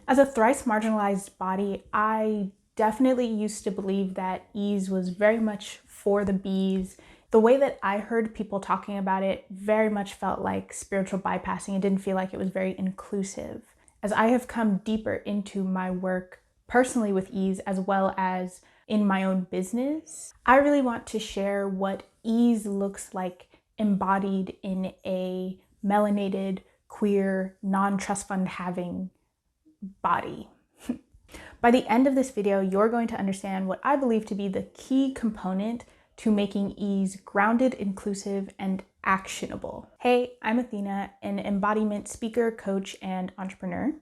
As a thrice marginalized body, I definitely used to believe that ease was very much for the bees. The way that I heard people talking about it very much felt like spiritual bypassing. It didn't feel like it was very inclusive. As I have come deeper into my work personally with ease, as well as in my own business, I really want to share what ease looks like embodied in a melanated, queer, non-trust fund having body. By the end of this video, you're going to understand what I believe to be the key component to making ease grounded, inclusive, and actionable. Hey, I'm Athena, an embodiment speaker, coach, and entrepreneur.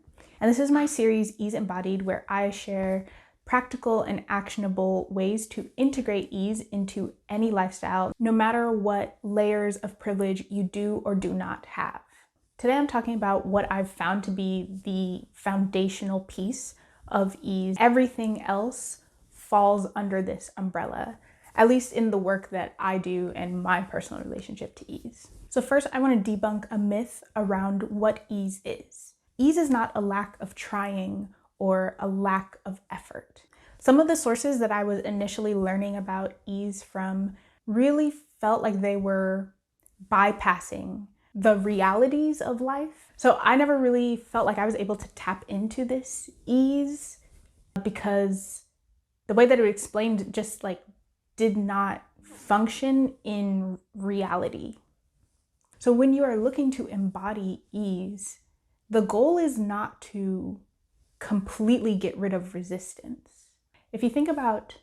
And this is my series, Ease Embodied, where I share practical and actionable ways to integrate ease into any lifestyle, no matter what layers of privilege you do or do not have. Today, I'm talking about what I've found to be the foundational piece of ease. Everything else falls under this umbrella, at least in the work that I do and my personal relationship to ease. So first, I want to debunk a myth around what ease is. Ease is not a lack of trying or a lack of effort. Some of the sources that I was initially learning about ease from really felt like they were bypassing the realities of life. So I never really felt like I was able to tap into this ease because the way that it explained just like did not function in reality. So when you are looking to embody ease, the goal is not to completely get rid of resistance. If you think about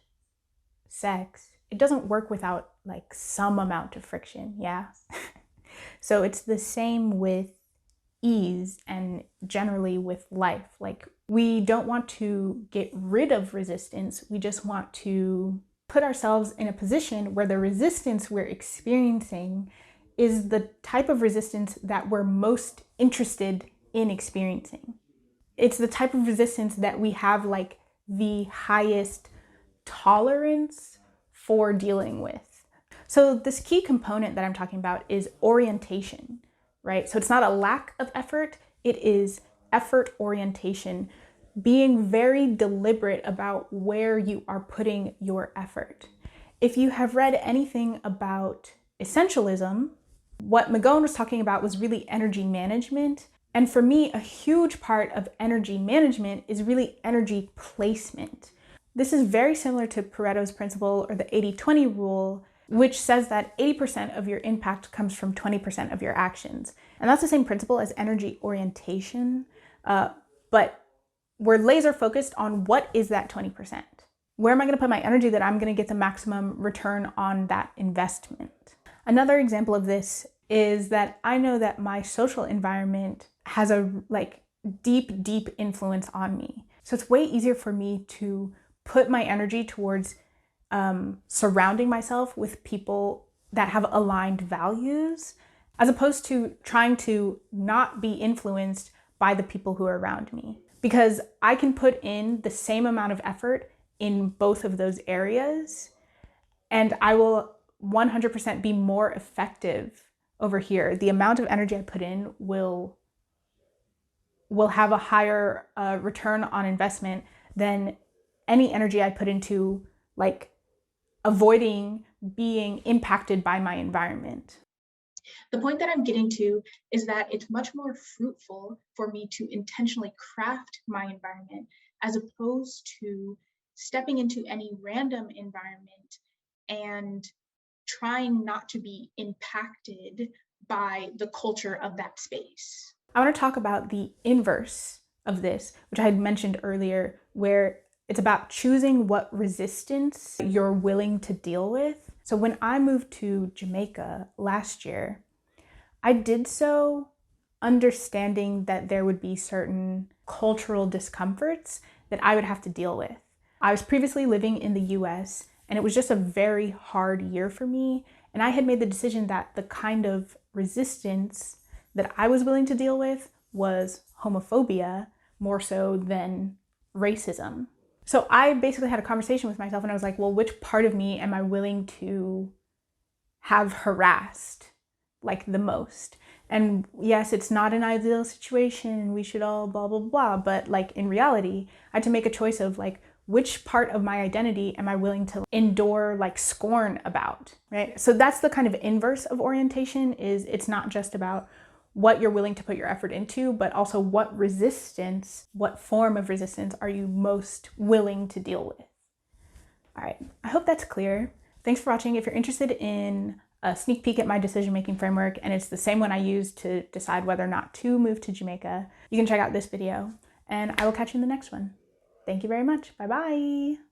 sex, it doesn't work without like some amount of friction, yeah? So it's the same with ease and generally with life. Like we don't want to get rid of resistance. We just want to put ourselves in a position where the resistance we're experiencing is the type of resistance that we're most interested in experiencing. It's the type of resistance that we have like the highest tolerance for dealing with. So this key component that I'm talking about is orientation, right? So it's not a lack of effort, it is effort orientation, being very deliberate about where you are putting your effort. If you have read anything about essentialism, what McGowan was talking about was really energy management. And for me, a huge part of energy management is really energy placement. This is very similar to Pareto's principle or the 80-20 rule, which says that 80% of your impact comes from 20% of your actions. And that's the same principle as energy orientation, but we're laser focused on what is that 20%. Where am I going to put my energy that I'm going to get the maximum return on that investment? Another example of this is that I know that my social environment has a deep influence on me. So it's way easier for me to put my energy towards surrounding myself with people that have aligned values, as opposed to trying to not be influenced by the people who are around me. Because I can put in the same amount of effort in both of those areas, and I will 100% be more effective over here. The amount of energy I put in will have a higher return on investment than any energy I put into like avoiding being impacted by my environment. The point that I'm getting to is that it's much more fruitful for me to intentionally craft my environment as opposed to stepping into any random environment and trying not to be impacted by the culture of that space. I want to talk about the inverse of this, which I had mentioned earlier, where it's about choosing what resistance you're willing to deal with. So when I moved to Jamaica last year, I did so understanding that there would be certain cultural discomforts that I would have to deal with. I was previously living in the US, and it was just a very hard year for me. And I had made the decision that the kind of resistance that I was willing to deal with was homophobia more so than racism. So I basically had a conversation with myself and I was like, well, which part of me am I willing to have harassed like the most? And yes, it's not an ideal situation, we should all blah, blah, blah. But like in reality, I had to make a choice of like, which part of my identity am I willing to endure like scorn about, right? So that's the kind of inverse of orientation, is it's not just about what you're willing to put your effort into, but also what resistance, what form of resistance are you most willing to deal with. All right, I hope that's clear. Thanks for watching. If you're interested in a sneak peek at my decision-making framework, and it's the same one I use to decide whether or not to move to Jamaica, you can check out this video, and I will catch you in the next one. Thank you very much. Bye-bye.